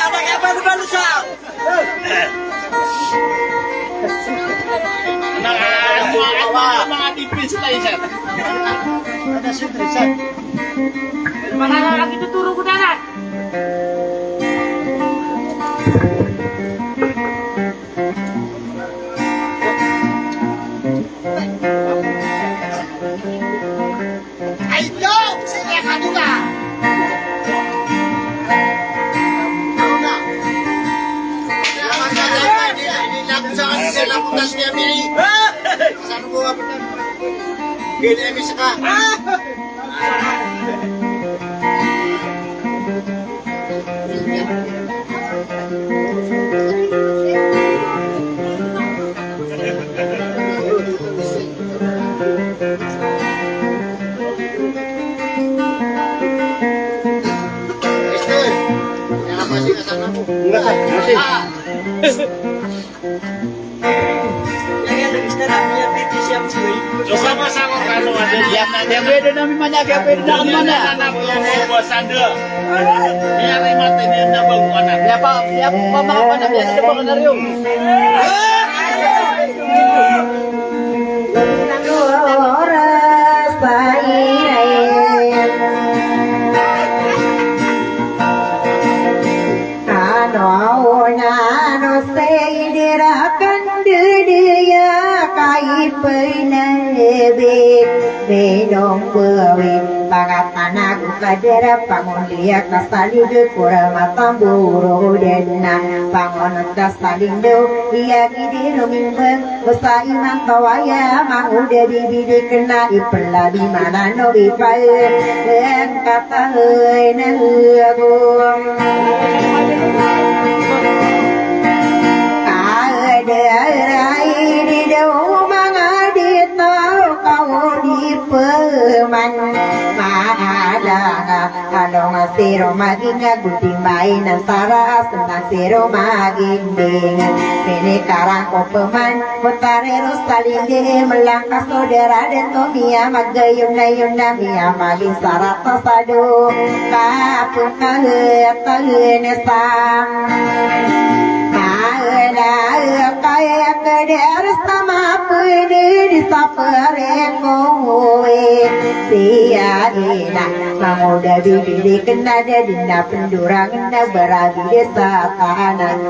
Ada apa bukan lusa? Mga tipis na isa. Ada sutresan. Mana lagi tuturo ko na. Ay, no! Sige, kato ka! Gini bisa ka. Sama-sama kalau ada yang beda namin mana kaya beda na mana anak ko sanda niya ray mate niya na bago anak ya pa mga na biya sa mga naryo oras no sei dira kandudiya kai penebe benong bewin pangatana kadera pangulia kasalindu kurama tamburo denna pangon kasalindu iya gidiru mimbeng besai mantawaya mangude bibidi kena ipela di mana no ipai kata heuy na heuagum rai di đâu mang đi tao kau di peman maala along siro maginga gudi mainan sara senang siro maginding ini karang ko peman mutarero salinde melangkah saudara dan tomia magayun na yun na mia maging sara tasado kapun kahut nesang kaya kedar sama pede di sapere kowe sia ina mangoda bibili kena dina pendurang na berabi desa kanan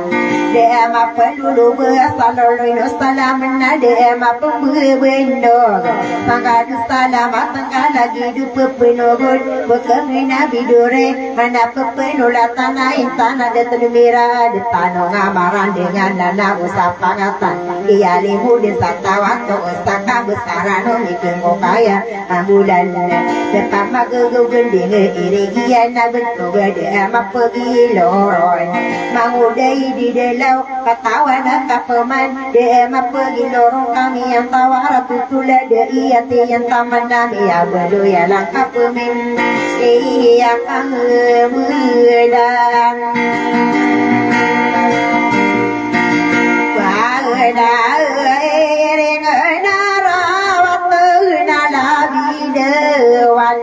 dema pendulu besalolo no salam na dema pembendo sangadu salamat tangga lagi dupe penogod bekemina bidure mana pepenula tanah intana de telmira de tanong amaran dengan nana usap pangatan iya limu de satawan to usaka besarano mikeng kaya ambulan depan magagu gending irigian na bentuk de ama pergi loroi mangudai di delau katawan kapeman de ama pergi lorong kami yang tawar tutula de iya yang taman nami ya belu ya langkah pemin iya kamulan đã ring ơi na ra tư na la bi de wan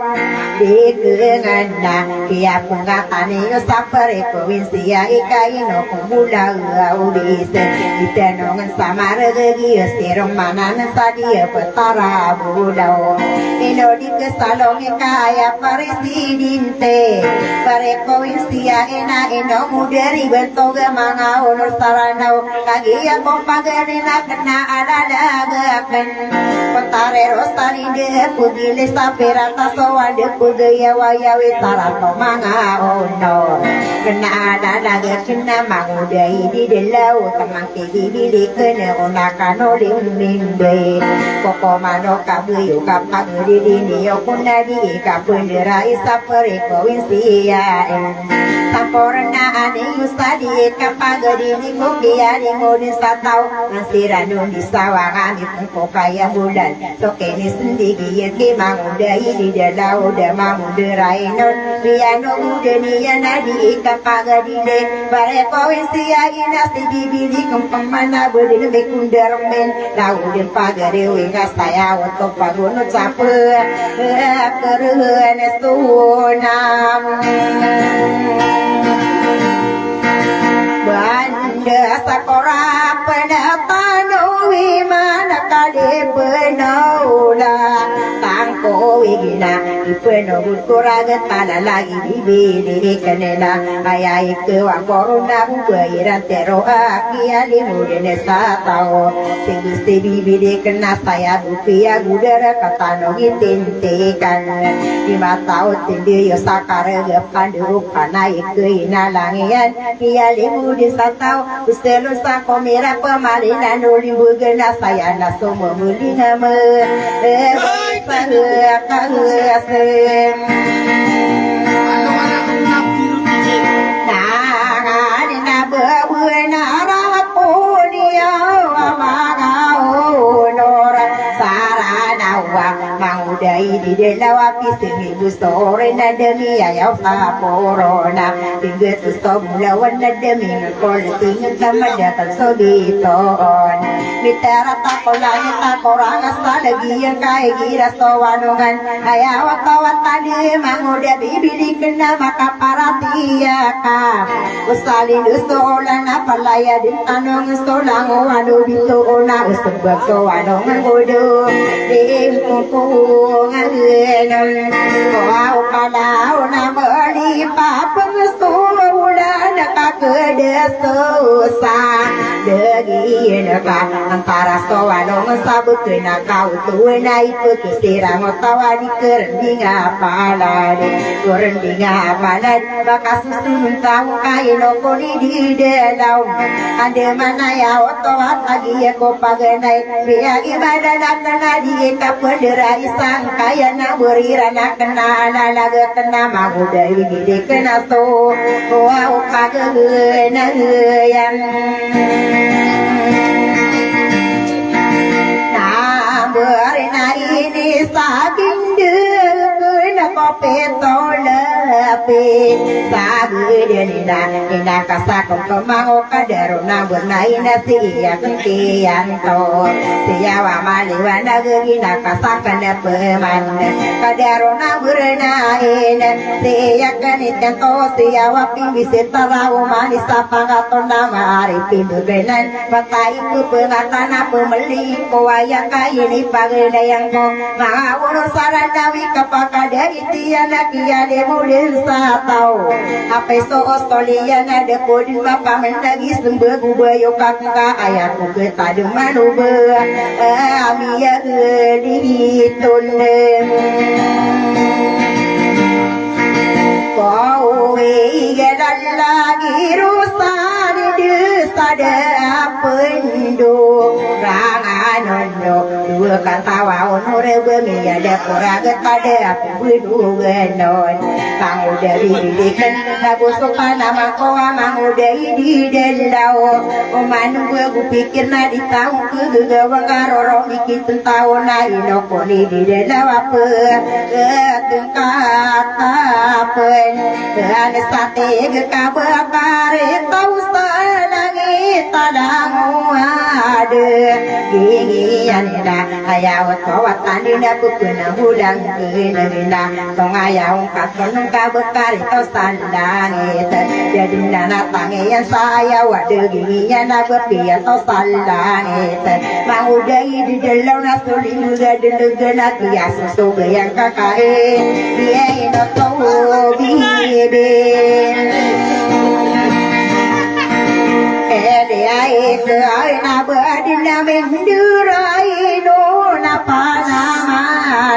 di cứ ngân na kia cùng ngã tani no sapare provincia ikai no kumula audise iteno ngan samara gi serong manan sadi petara budau ino di ke salong kaya presidente pare provincia ena eno muderi bentoga manga honor saranau kagia kompagena kena alala gakan petare rostari de pugile sapera sowade pugaya wayawe sarato manga ono kena alala kena mangudai di delau tamang tigi bili kena onakano liminde koko mano kabuyu kapagu di dini yokuna di kabundera isapere provincia saporna ane usadi kapagu di ni kokia di modin satau nasiranu di sawangan itu kaya bulan so kini sendiri ke mangudai di delau de mamu uderai non biano udenia nadi kapagadile bare koisia ina sidibili kumpang mana bedil bekundar men laudin pagare winga saya untuk pagono cape keruhan sunam banda sakora penatano wimana kade penola tangko wigina ipeno kuragat pala lagi bibili kanela ayai ke wa corona buiran tero akia limudene satao sing bibili kena saya bupia gudara katano gitintikan di matau tindi yo sakare pandu panai ke inalangian ia limudene satao uselo sa komera pamalina nuli bugena saya naso memulina me kahasem na bebuena rapunia amagao nora sarana wa maudai di delawa pisemibu sore na demi ayau saporona tinggal tu somulawan na demi ngkol tinggal tamada kalsobiton mitara takolanya takorang asa lagi yang kaya gira sowanongan ayawa kawatani manguda bibili kena maka paratia ka usalin usolan apalaya din tanong usolang wano bito na usubag sowanongan gudu di kukungan wow kalau na beli papang sulan kakede susah degi ka antara sowanong sabut na kau tuina itu kisira ngotawa di kerendinga palade kerendinga palad baka susun tahu kaino koni di dalam ande mana ya otowa lagi ya ko paganai biya ibadah nakana di kapendera isang kaya na berira nakana laga kena maguda ini kena so wa pagana yang berina ini saking dekena kopetola api sagedena ina kasakon kemau kadaruna bernaina siya kentian to siya wa maliwana gerina kasakan peman kadaruna bernaina siya kanitan to siya wa pimbisitara manisa pangaton nama arifin begenan patai ku pengatana pemeli koaya kaini pagenda yang ko maawuro saranawi kapakada itiana kiane mulin satau apa so ostoliana de podin bapa mendagi sembe gubayo kakka ayatku ke tadu manube amia di tunne kau igadan lagi rusan di sada pendo ranganondo dua kata wa onore bemi ada puraga pada api budu genon mangu dari didikan lagu sopan nama koa mangu dari di delau omanu gue pikir na di tahu ke gawa karoro dikit tahu na inokoni di delau apa tengkat apa ada sate ke kabakare tahu sanangi tadamu ada gigi anida ayawat kawatan dina pukuna hudang kena tong ayaw kakon kabakare tahu sandangi jadi nana tangi yang saya wade gigi yang nabepian tahu sandangi mau dari di dalam nasuli muda delegana kia susu yang kakare dia ino tahu Eliai keai na berdina mendurai no na panama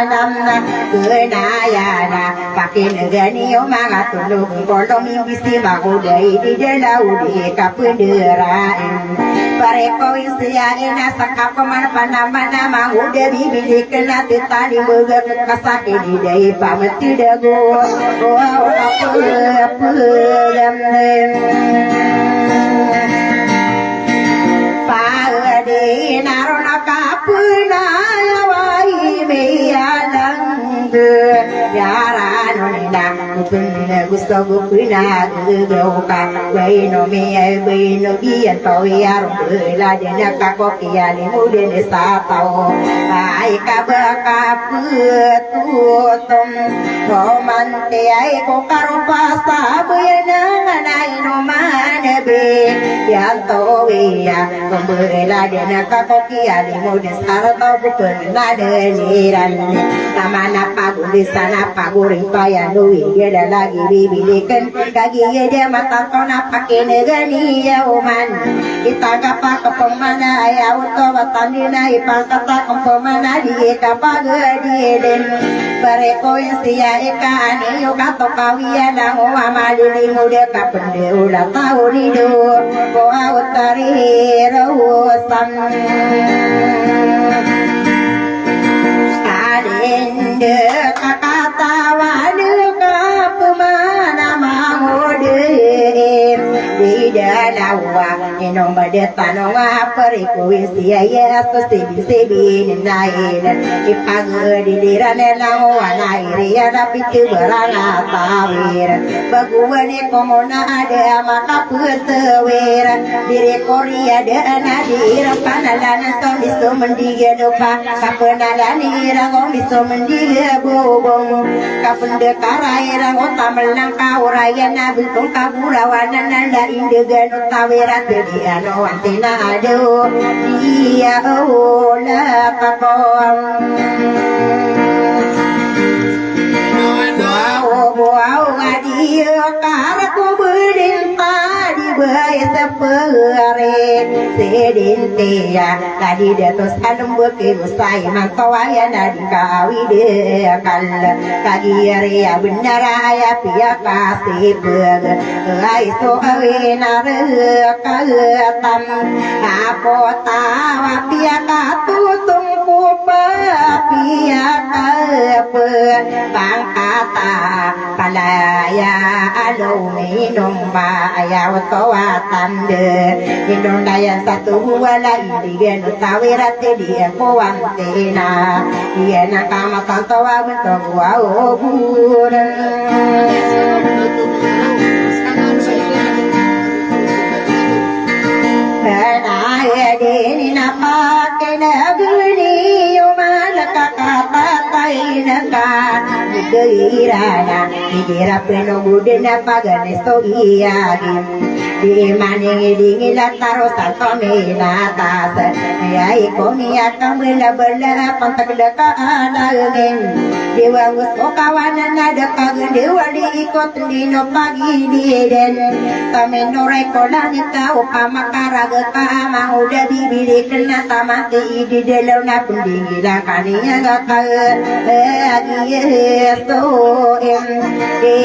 namna kenayana pakai negani omanga tulung kolong bisi magudai di dalau di kapenderain pareko isia ina sakap man panama nama udah bibili kena titani boga kasake di dai pameti dago wow apa Pagadi narona kapuna lawai meyalang yaran gusto pinagugawka Baino miya baino biyan pawiyarong Bula din nakakokiyali mo din sa tao Ay kabakapututom Komante ay kukarupasa Buyan ang anay numanabi Yan towiya Kumbula din nakakokiyali mo din sa tao Bukun na daliran Tama na pagulisan na paguring payan Uwi dia lagi bibilikan Kagi dia mata kau na pakinegani ya uman Kita kapa kepemana ya Uto batandina ipangkata kepemana Dia kapa gedilin Bereko yang sia ika ane Yoga tokawiya lango amalili Muda kapende ulah tahun hidup Boa utari rawusan Adende kakatawa Duka pemana mangudem Tidak lawa Inong badetanong apariku Isia ya Sesibi nail Ipagdidiran elang wanairi Adapitu berana tawir Baguani komona ada maka putawir Diri korea ada nadir Panalan somiso mendiga lupa Kapenalan irang omiso mendiga bobong Kapendekarai rang otamelang kauraya Nabutong kaburawanan Nanda indegan utawiran Jadi ano antina ado Dia olah kakong Wow ngadio karaku berinta di bayar seperin sedin tia tadi datus anum beki usai mangkawaya nadi kawi dia kal kagi ria benar ayah pia kasih beg ai so awe nare kagetam apa tawa pia katutung kupa pia kape bangkata kalaya alo minum ya watawa tande Indonesia satu wala indigen tawirat dia kuantina dia nakama tantawa bentuk wow buran Naya deni napake naguni yumalaka katatay naka Nagirana Nigira peno budena pagane so iyagin Di maning idingin lataro sa komina tas Ayay komiya kamila bala pantagdakaan agin Diwa gusto kawanan na dakagin Diwa di ikot dino pagi di eden Kamino rekolan ikaw pamakaraga ka Mahuda bibili kena tamati Idi dalaw na pundigila kaniya gakal Agi yeso Agi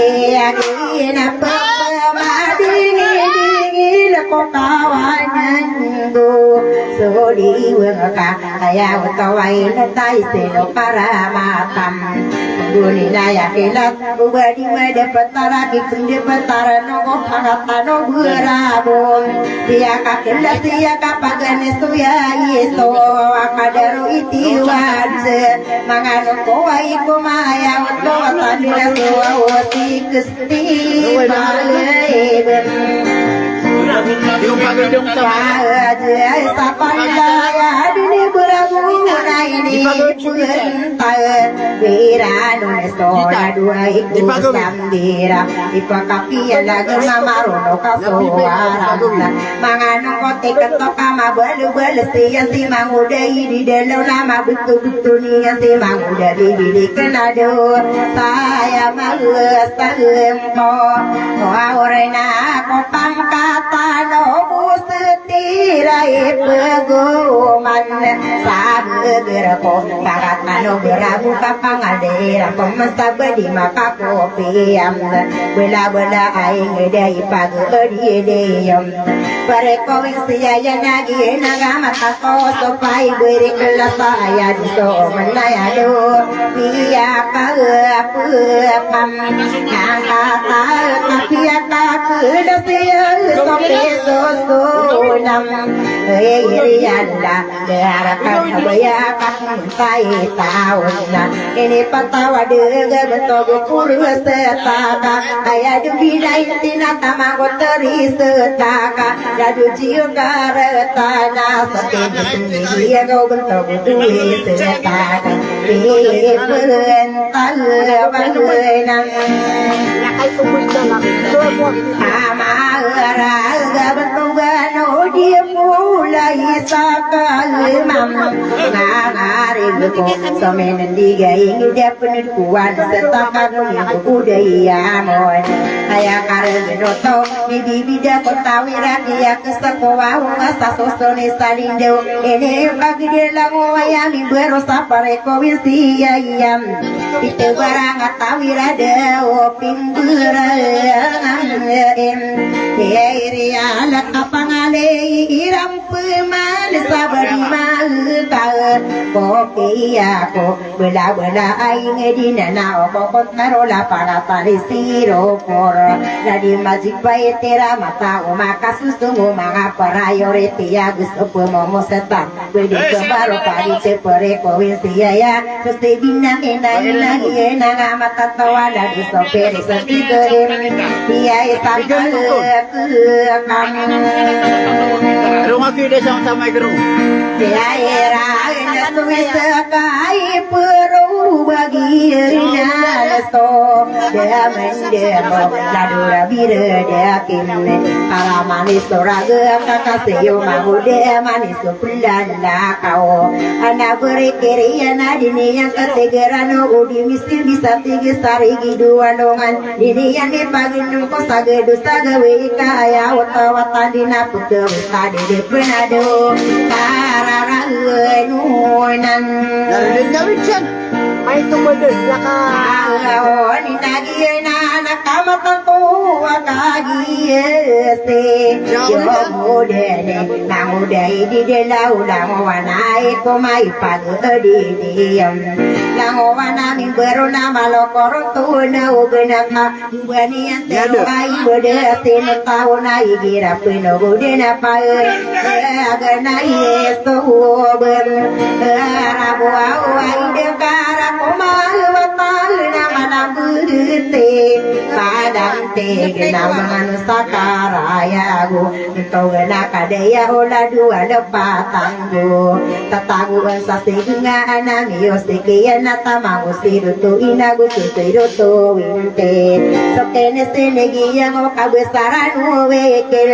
na pamadingin ko kawanan ko so di waka kaya utaway na tayo sino para matam guni na yakilat ubadi dapat taraki kundi petara no pangatano berabon dia kakilat dia kapagane suya yeso akadaro iti wadze mangano ko ay kumaya wato atandila suwa wati kusti baleben Yung pagandong Wajah sapandaya dini berabu naini purental Wirano nestola dua iku sambira Ipakapia lagu mamarono kasowarana Mangano kote ketok ama belu-belu siya si mangudai di dalam nama betul-betul niya si mangudai dibili kenado Saya mahu sempo Orena kopang kata no musetirai peguman sabegerko barat mano berabu kapangadera pemasabadi maka kopiam bela-bela aing dai pagedi deyam pareko siaya nagi nagama tako sopai beri kelasa ya diso menaya do pia pam nang kata kapia tak kedasia sope so nam yalla harapan abaya kakai tahun ini patawa dega betul puru setaka ayah dubina intina tamago teri setaka jadu jiu karetana setinggi dia kau betul duit setaka iben talbanang Nakay kumulto lang. Amaraga betugano dia mulai sakal mam ngarib ko somen diga ingin dia penikuan setakat budaya mon aya kareno to bibi dia kota wirakia kesekowa ngasa sosone salindo ini bagi dia lango ayami berosa pareko wisi ayam itu barang atawirada pingguran Eri ala kapangale iram peman sabari mahal kopi aku bela aing edina na okot narola para parisiro por nadi majik bae tera mata o makasusu mga priority ya gusto po mo setan pwede ko baro pari se pare ko ya suste binang ina nga matatawa na gusto pere sa tigere iya itakal Rumah kita sama-sama gerung. Daerah sekai peru bagi nasto dia mendemo ladura bira dia kinne para manis toraga kakaseyo mahude manis pulanda kau anak berkiri anak ini yang ketegerano udi miskin bisa tinggi sari dua longan ini yang dipagin nungko sagedu sagawe kaya wata dina putu tadi de penado karara nunan Narinig namin siya. May tumulod naka. ni nagi na nakamatan to akagi se yo modene na modai di de lau wanai ko mai pag di diam lango wana min berona malokoro to na ugena ka bani ante ai bode sin tau na igira pino bode na pa agana yeso ber rabu ai de kara komal watal na manabute padang te genaman sakaraya go to gena kadaya ola dua lepatanggo tatagu sa singa anang yo sikian natamago siruto inago siruto winte so kene sinegi yang o kabesaran uwe kel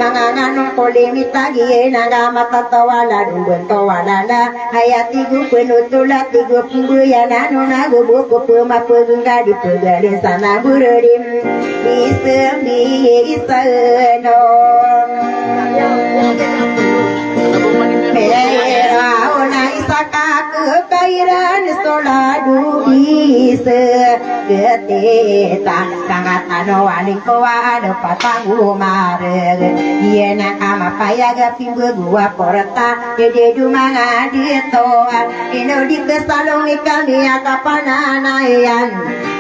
mangangano kolimita gie naga matatawala dubon tawala la hayati gu penutula tigo puyana nona go buku puma pegunga di pegade sana burudim isemi isano Mera ona isaka kekairan soladu bisa geteta kangatano aling koa ada patangu mareg iena kama payaga pimbu gua porta dede dumanga ditoa ino di kesalong kami akapanana yan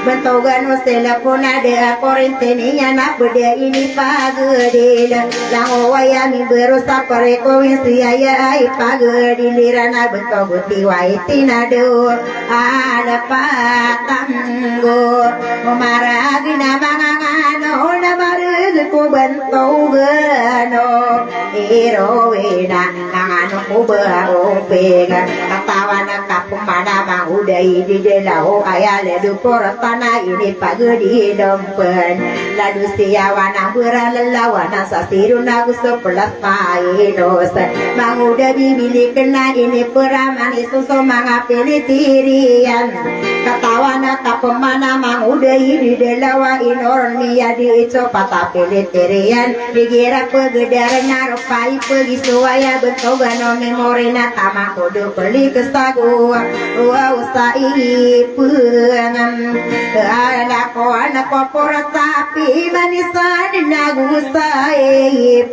bentogan wasela puna de korentenia na bede ini pagedil lango wayami berusa pareko aya ai pagedilirana bentoguti waitinado ada patanggo maragina mangangano na marug ko bentogano irowena ngano ko ba opega katawana kapumana mangudai di delau ayale du portana ini pagedi dompen ladu siawana beralalawana sasiruna gusto pelas painos manguda bibili kena ini peramani suso mangapili tirian katawana kapumana manguda ini delawa inorni adi ico patapili tirian digira pegedaran naropai pergi suaya bentogano memorina tamakodo peli kesagu usai pengan anak pora tapi manisan nagusai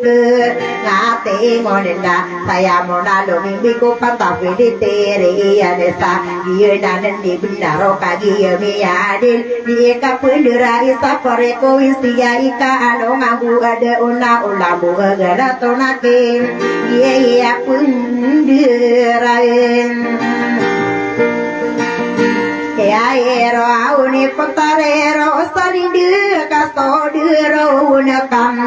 ngate ngonenda saya monalo mimbiku patapi di terian desa iya nanen di benar Saro kagi mi adil di ka pendera isa pareko istia ika alo ngabu ada una ulamu gara tonake ye ya pendera ya ero auni potarero salindu kasodero unakam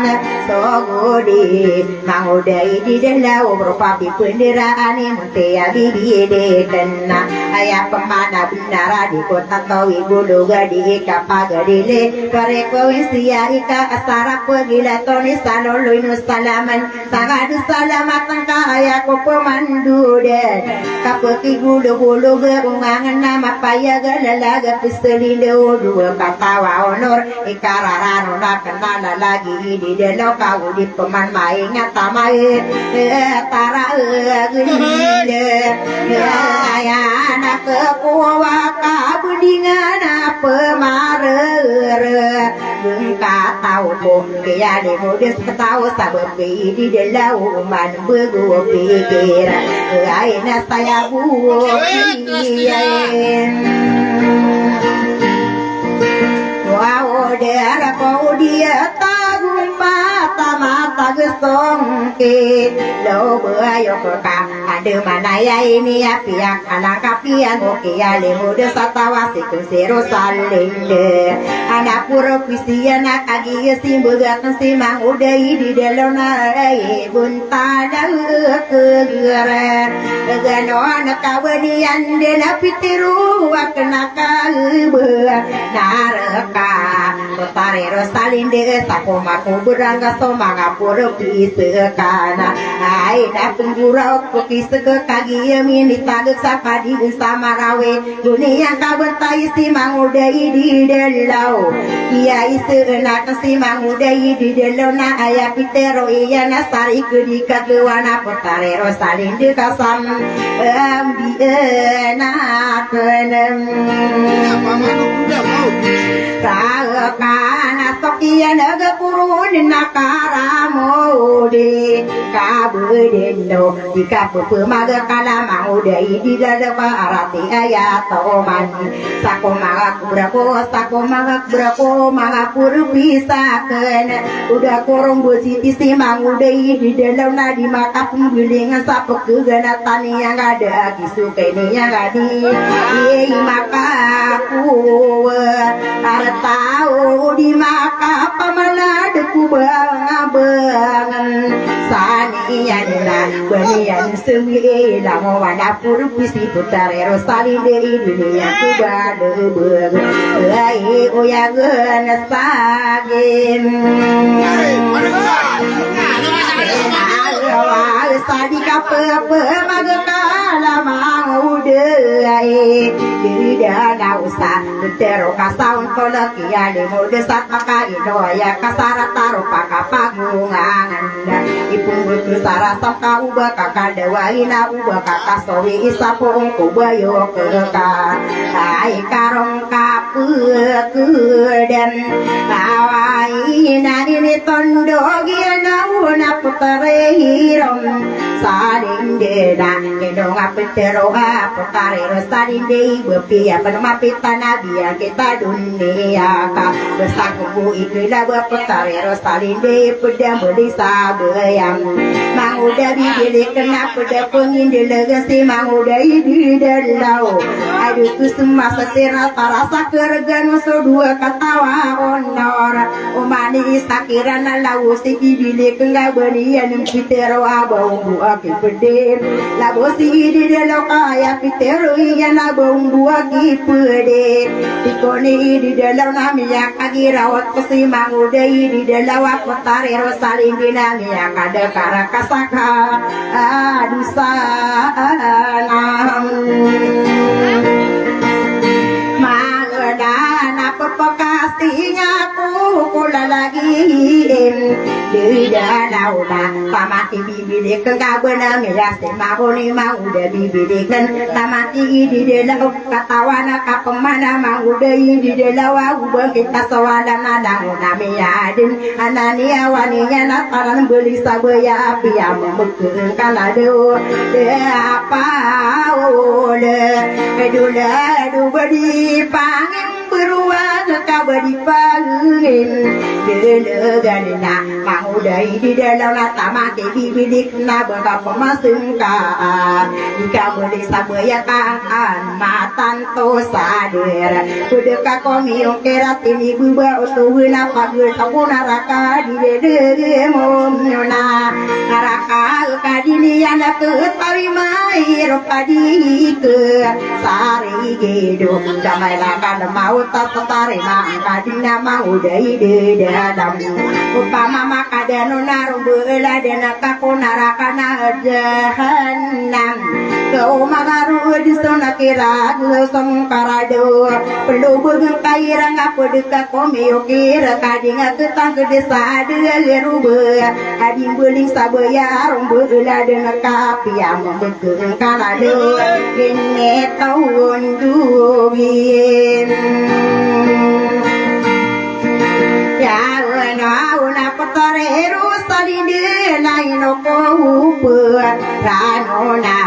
sogodi mangudai di delau berupapi penderaan mutia bibi dekena ayah pemana binara di kota tawi bulu gadi kapagadile pareko isia ika asara pegila toni saloluinu salaman sangadu salamat tangka ayah ko pemandu de kapeki bulu beungangan nama paya lalaga piselindo dua katawa honor ikararano na kenala lagi di dalam kau di peman main nyata main tara gede ayah anak kekuwa kabudingan apa marere bengka tahu pun kaya di modus tahu sabab di dalam man begu pikir ayah saya buat wow dera kau dia tagung mata mata gesong ke lo bayo kekam ada mana ya ini ya pihak anak kapian oke ya lemu desa tawasi kusiro salinde anak pura pisi anak agi simbo gatan simang udai di delona buntada kegere gano anak kawadian dela pitiru wakna kalbe naraka Tarero salinde sakoma kuburanga somanga puro pise kana ai na penggurau pukis ke kagi mini tagek sapadi samarawe dunia kabentai si mangudai di delau iya ise nak si mangudai di delau na aya pitero iya na sari kedikat lewana potarero salinde kasam ambi na kenem kana sokia naga kurun nakara mode kabudendo dikapu pemaga kala maudai di dalam arati ayat oman sakoma brako maga puru pisakan udah korong busi isi mangudai di dalam nadi maka pembilingan sapok gegana tani yang ada kisukeni yang gadi maka aku tahu di maka pamala deku bangan sanian na banian sewi lamo wana puru pisi putarero sali dari dunia ku bade beng ai oya gana sagin sadi kape magakala maudai didana usa tero kasaun tolaki ale mode sataka idoya kasara taro pakapagungan ipungul sara saka uba kakadawa ina uba kakasowi isapung kubayo keka ai karong kapuden awai nani tondo giana una putare hirom salinde na indong apitero aputare salinde bepia penmapita nabiya kita dunia ka besakubu ikila beputare salinde peda melisa bayam manguda bibili kena peda penginde legasi manguda di dalau aduh kusuma setira tarasa kergan so dua katawa honor umani sakirana lau si bibili kena berian pitero abau buaki pede labosi di dalau kaya pitero iya labong buaki pede tikoni di dalau namanya kagi rawat kusi mangudai di dalau apotare rosalin di namanya kada karakasaka adusa magdana pepekasinya ku kula lagi di dalau na pamati bibili kegabena mirasi mahoni mau udah bibili kan tamati di dalau katawana kapemana mau udah di dalau ubah kita sawadana dangu namiyadin anania waninya nataran beli sabaya api yang membekeng kalado apa oleh dula beri pangin beruang kau beri pangin delegana mau dari di dalam nata mati bibidik na berapa masengka jika boleh sabaya tangan matan to sadar kudeka komiong kerat ini buba utuhna pagul tapu naraka di dedemu na naraka kadini anda ketawi mai ropadi ke sari gedo damai lakan mau tak terima kadina mau dari dedam upama maka danu narum bela dana kaku naraka na jahanam kau magaru di sana kira losong karado perlu begung kairang apa dekat komio kira kadinga ketang ke desa ada rube adi beling sabaya rumbu bela dana kapi yang begung karado ini tahun duwin ya una potare rusalinde laino ko upu ranona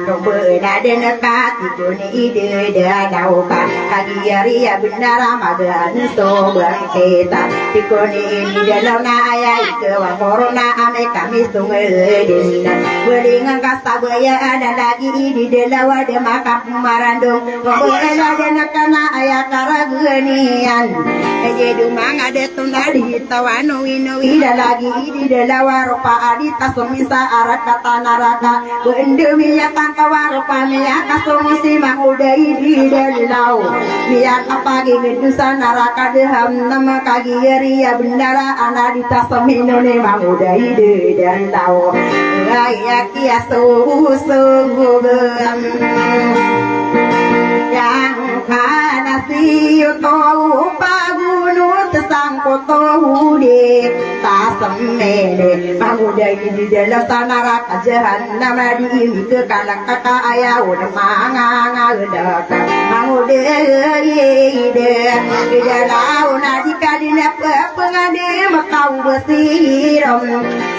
robena denekati doni ide dauka kagiari ya benar amagan so bangketa tikoni ini dalam naya ke corona ame kami sungedin belingan kasabaya ada lagi di dalam ada makap marandung robena denekana aya karagenian ejedu manga de tunari tawano ino ida lagi di delawa ropa adita somisa arakata naraka bendemi ya tangkawa ropa meya kasomisi mangudai di delau biar apa gini dusa naraka deham nama kagieri ya bendara anadita somino ne mangudai di delau ya kia suhu yang kana siyo tau pagunut sangkoto hude tasemene mangudai di dalam tanah jahannam di ke kalak kata ayah udah manganga udah mangudai di dalam nadi kadina pengade makau besirom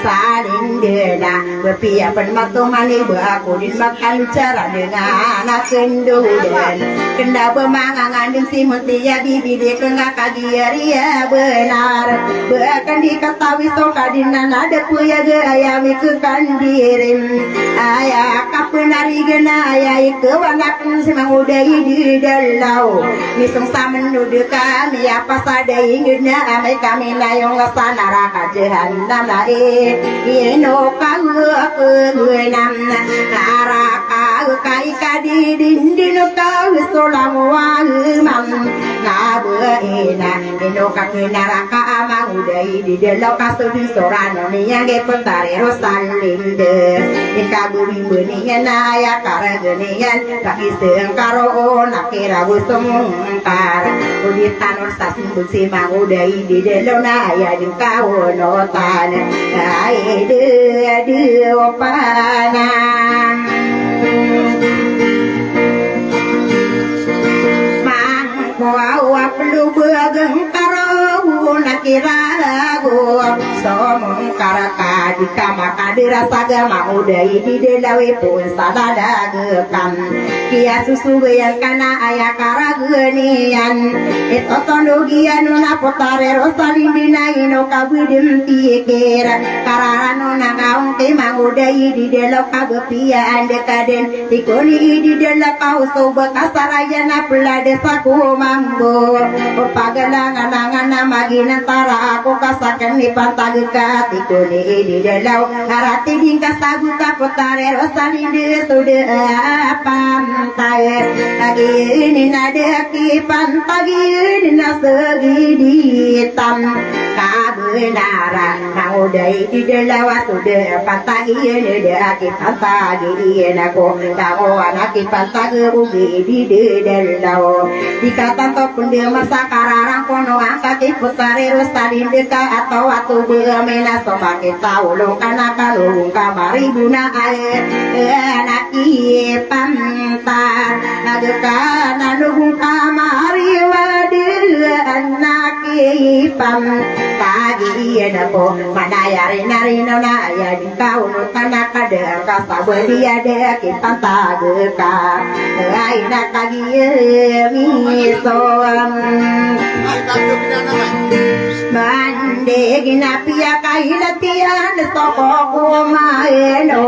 salin dena berpia penmatu mani aku dimakan cara dengan anak kendudan kenda bemangangan di simutia bibi de kengak kagiari ya benar bahkan diketahui sokadina nada puya gaya miku kandirin ayah kapenari gena ayah ke wangakan semangudai di dalau misung samen nudu kami apa sadai ngena amai kami nayong ngasana raka jahannam lae ino kau kenam naraka kai kadi dindino kau solam wangmam ngabeena ino kakena raka amang udai di dalau kasudi sorano niya ge pentare rosalinde ikaburi beninya naya karagenian kakiseng karo nakira busungkar uditan sasin busi mang udai di dalau naya di kau notan ade opana Wow, perlu bergeng karo nakirago somong karaka di kamaka dirasa gama udai di delawi pun sadada gekam kia susu yang kana ayah karagenian itu tonogian na potare rosalin dinaino kabudim pikir kararano na kaung temang udai di delau kabepia ande kaden tikoni di delau kau soba kasaraya na pula desaku mambo pagalangan angan maginan tara aku kasakan ni pantagka tikoni di delau harati dingkas tagu kapotare rosalin de sude pantai lagi ini nade ki pantagi ini nasegi di tam kabe nara nang udai di delawa sudah pantagi de aki pantagi nako tahu anaki pantagi ugi di delau dikata to punde masa kararang kono angkat putari rustadi deka atau waktu bermena so pakai tahu lo kana kalau kamari guna air anaki pantar adeka nalung kamari wadir anaki pam tagi nako mana yari nari nona ya di kau no kana kada kasa belia de kita tageka ai nak tagi mi soam mande gina pia kaila tian stoko kumaelo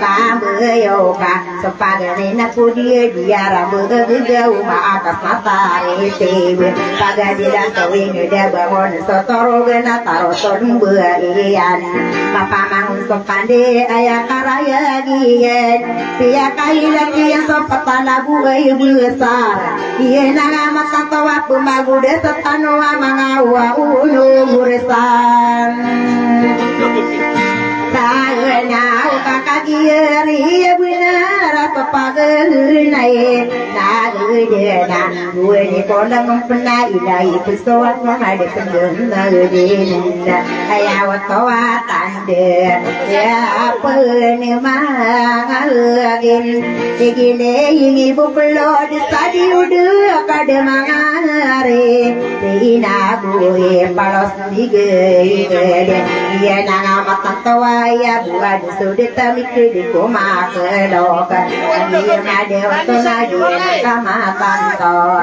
kambeyo ka sepagane na pudi dia rabu geu ma atas mata tewe pagadila sawing de bangun sotoro gena taro son buaian papa mangun sopande aya karaya gien pia kaila tian sopatala buai besar ie naga masantawa pumagu de satanoa mangawa ulu muresan Tanau kakagiri benar sepagenai nagui dena gue ni kolam pernah ilai pesawat menghadap kendena dena ayah tawa tanda ya penimangin segini ini buklo di stadium udah kada mangare ina gue palos digede dia nang mata tawa ya buat sudah tamik di koma keloka dia made waktu lagi sama kantor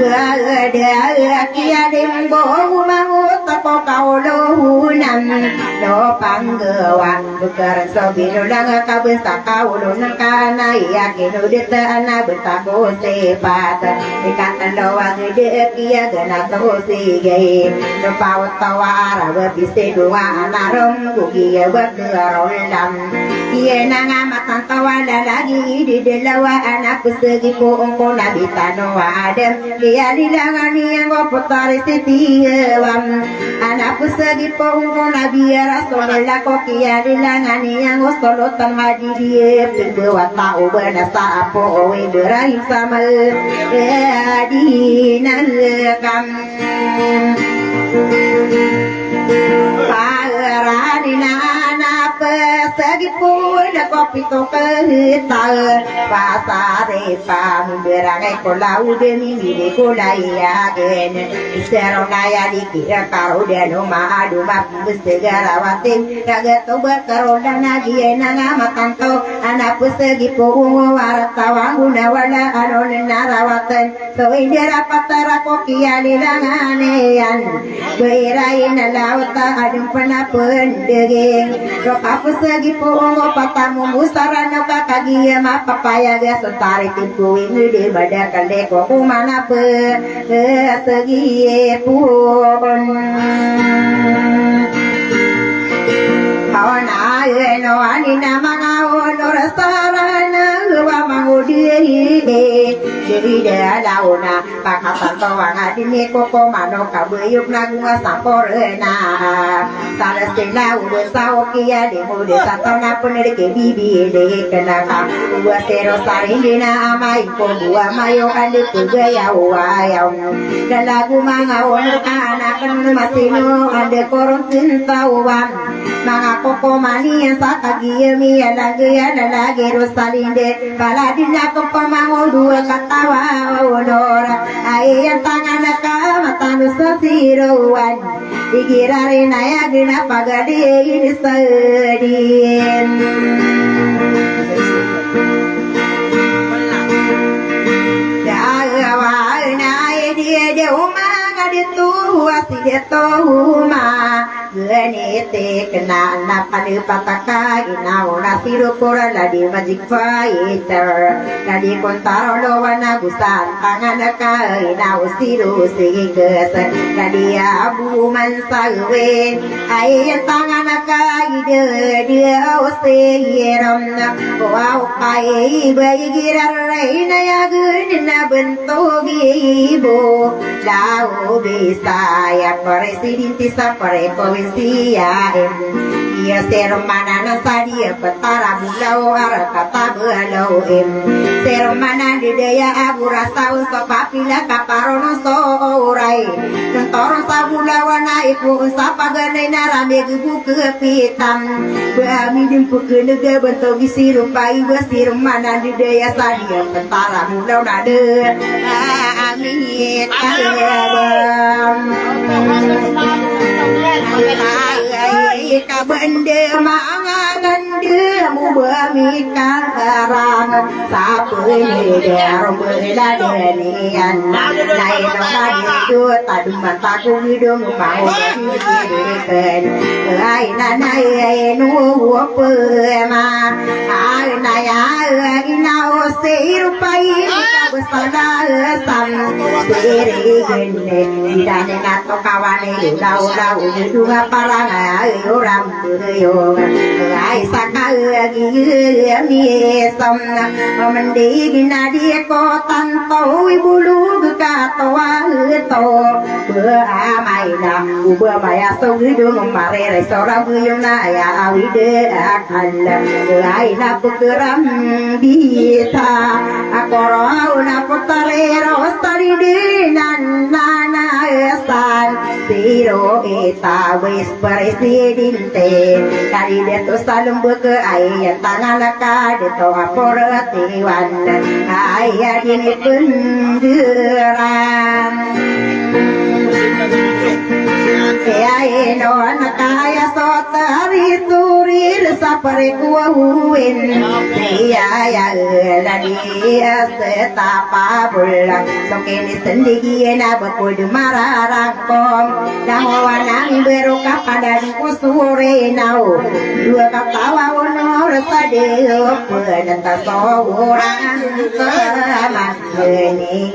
Gada kia dimbo mangu tapo kaulo nam no panggawa bukan sobino lang kabisa kaulo nakana ya kino dita ana betako sepat ikatan doa gede kia gana to sige no pawat tawara bise dua anarom kugia bergerolam iya nanga matan tawala lagi di delawa anak segi po ongko nabita no adem dia dilangani yang gopotari setiawam anak segi po ongko nabiya rasulullah ko kia dilangani yang gosolotan haji dia berbuat tau benasa apo Ibrahim samal adinan kam paradina segi pun kopi to kita pasare pam berangai kolau demi mide kolaya gen isero naya dikira kau dan oma adu map segala watin kaget to berkaroda nagi nanga matanto anak segi pun wartawan guna wala anon narawatan so indera patara kokia lilanganean beirain lauta adem pernah pendegeng apa segi pongo patamu musarana kakagia mapapaya ga sotari tipu ini di badakan deko kumana pe segi pun kawan aye no anina mangao no rasarana wa mangudi jadi dia launa pakatan tawanga dini koko mano kabuyuk nagunga samporena salestila udah sawokia di mude satona punere ke bibi de kenaka uwa sero sarindina amai ko buah mayo ande puga ya uayau dan lagu mangao anak masino ande koron cinta uang manga koko mani yang sakagi mi lagi rosalinde baladina koko mango dua katawa onora ayam tangan kamatan sasiruan dikirari naya gina pagadi ini sedin dawa naya dia jauh manga ditu asih dia tohuma Genete kena napani pataka inau nasiru pura ladi magic fighter ladi kontaro lawana gusan panganaka inau siru siges ladi abu mansawe ayen tanganaka ide dia oseyeram wow kai bayigirar reina ya gunna bentogi ibu lau bisa ya presidente sapare provincia ia sermana nasadia petara bulau arakata bulau sermana di daya abu rasa usah papila kaparono sorai kentoron sabulawana ibu sapa ganai narame gubu kepitam bami dimpu kenega bentuk isi rupai besirmana di daya sadia petara bulau nade amin ka bende mangan dia mu bami karang sapu ni der bela denian nai no tadi tu tadu mata ku hidung mau ken ai na nai nu pe ma ai na ya ina o sir pai besada sam siri gene dane na to kawane lau lau dua parang ram yo ai saka gi mi som mandi gina dia ko tan to bulu ka to to bữa mai na bữa mai so gi do mare re so ra gi yo na ya awi de akal ai na pukuram bi tha akoro na putare ro stari de nan na san siro eta wis presidente dari deto salum ke ayat tangan ka deto aporati wan ayat ini penderan ay no nakaya sotari suril sapare kuwin ya ya lani setapa bulan sokeni sendiri na bakul mararang kom dawanang beruka pada kusure nau dua katawa honor sadeo pedanta sawurang sama ini